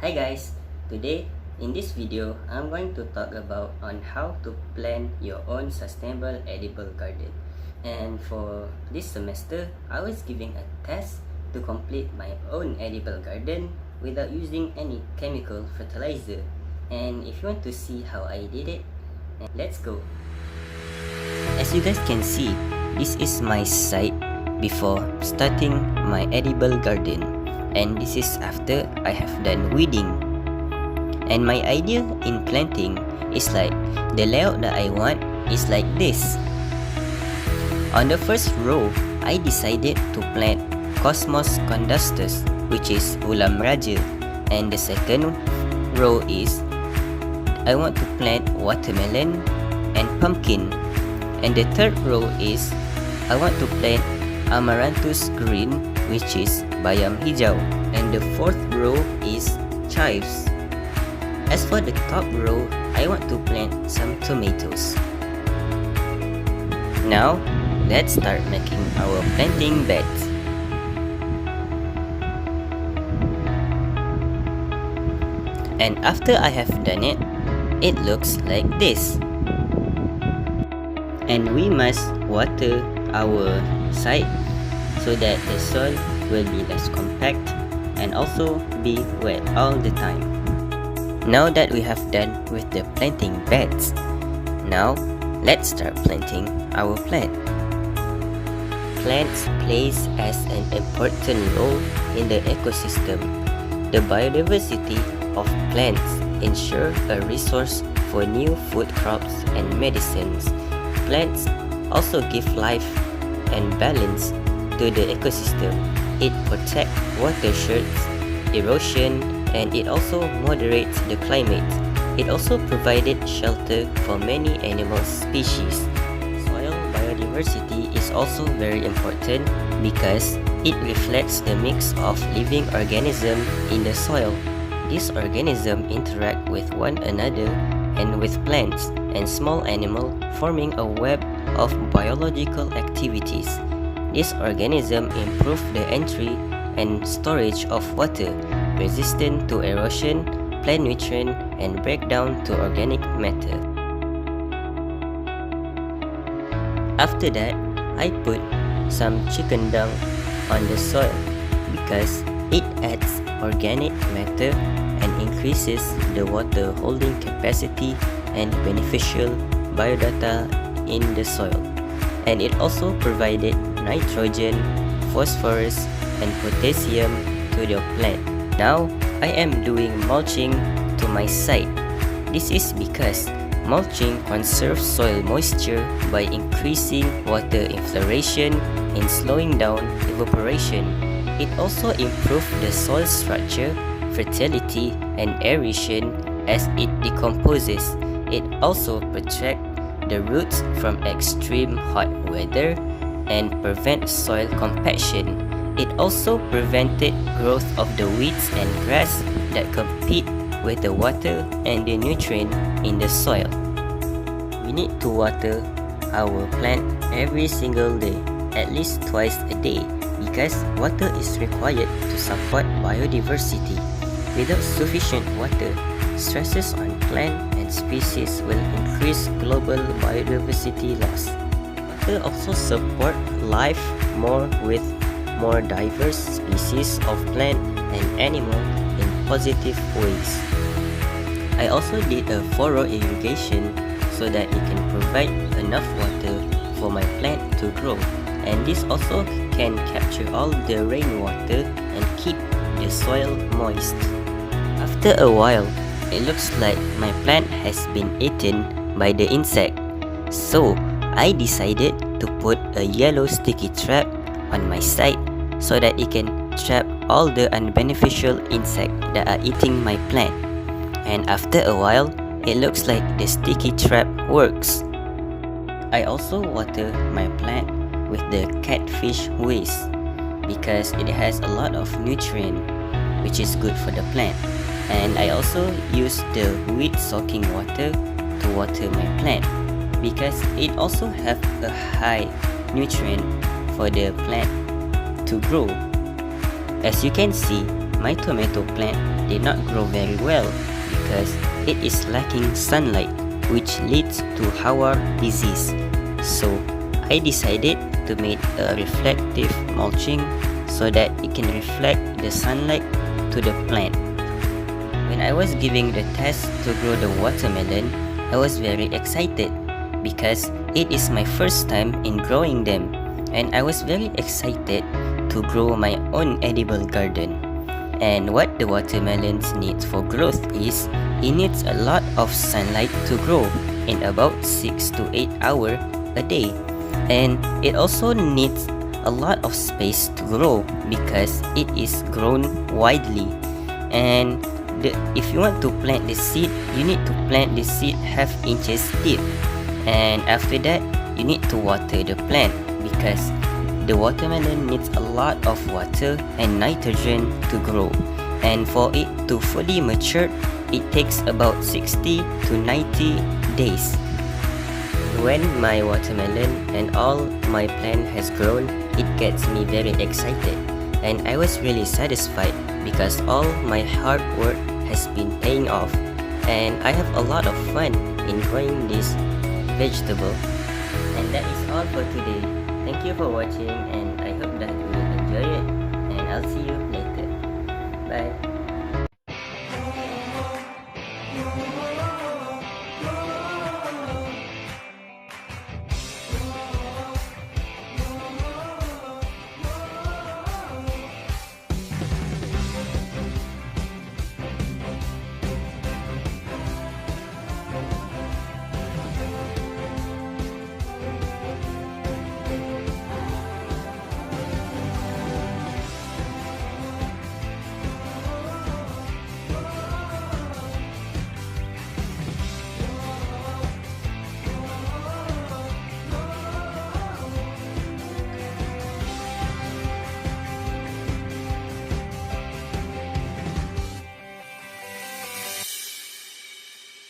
Hi guys, today in this video I'm going to talk about on how to plan your own sustainable edible garden. And for this semester, I was giving a test to complete my own edible garden without using any chemical fertilizer. And if you want to see how I did it, let's go. As you guys can see, this is my site before starting my edible garden. And this is after I have done weeding. And my idea in planting is like the layout that I want is like this. On the first row, I decided to plant Cosmos condustus, which is ulam raja, and the second row is I want to plant watermelon and pumpkin, and the third row is I want to plant amaranthus green, which is bayam hijau, and the fourth row is chives. As for the top row, I want to plant some tomatoes. Now, let's start making our planting beds. And after I have done it, it looks like this. And we must water our site so that the soil will be less compact and also be wet all the time. Now that we have done with the planting beds, now let's start planting our plant. Plants plays as an important role in the ecosystem. The biodiversity of plants ensure a resource for new food crops and medicines. Plants also give life and balance to the ecosystem. It protects watersheds, erosion, and it also moderates the climate. It also provided shelter for many animal species. Soil biodiversity is also very important because it reflects the mix of living organisms in the soil. These organisms interact with one another and with plants and small animals, forming a web of biological activities. These organisms improve the entry and storage of water, resistant to erosion, plant nutrient, and breakdown to organic matter. After that, I put some chicken dung on the soil because it adds organic matter and increases the water holding capacity and beneficial biodata in the soil. And it also provided nitrogen, phosphorus, and potassium to the plant. Now, I am doing mulching to my site. This is because mulching conserves soil moisture by increasing water infiltration and slowing down evaporation. It also improves the soil structure, fertility, and aeration as it decomposes. It also protects the roots from extreme hot weather and prevents soil compaction. It also prevented growth of the weeds and grass that compete with the water and the nutrient in the soil. We need to water our plant every single day, at least twice a day, because water is required to support biodiversity. Without sufficient water, stresses on plant and species will increase global biodiversity loss. Water also support life more with more diverse species of plant and animal in positive ways. I also did a furrow irrigation so that it can provide enough water for my plant to grow, and this also can capture all the rainwater and keep the soil moist. After a while, it looks like my plant has been eaten by the insect. So, I decided to put a yellow sticky trap on my site so that it can trap all the unbeneficial insects that are eating my plant. And after a while, it looks like the sticky trap works. I also water my plant with the catfish waste because it has a lot of nutrient which is good for the plant. And I also use the weed soaking water to water my plant because it also have a high nutrient for the plant to grow. As you can see, my tomato plant did not grow very well because it is lacking sunlight, which leads to HTR disease. So I decided to make a reflective mulching so that it can reflect the sunlight to the plant. When I was giving the test to grow the watermelon, I was very excited because it is my first time in growing them, and I was very excited to grow my own edible garden. And what the watermelons needs for growth is, it needs a lot of sunlight to grow in about 6 to 8 hours a day. And it also needs a lot of space to grow because it is grown widely. And if you want to plant the seed, you need to plant the seed half inches deep. And after that, you need to water the plant because the watermelon needs a lot of water and nitrogen to grow. And for it to fully mature, it takes about 60 to 90 days. When my watermelon and all my plant has grown, it gets me very excited. And I was really satisfied because all my hard work has been paying off. And I have a lot of fun in growing this vegetable. And that is all for today. Thank you for watching, and I hope that you will enjoy it, and I'll see you later. Bye.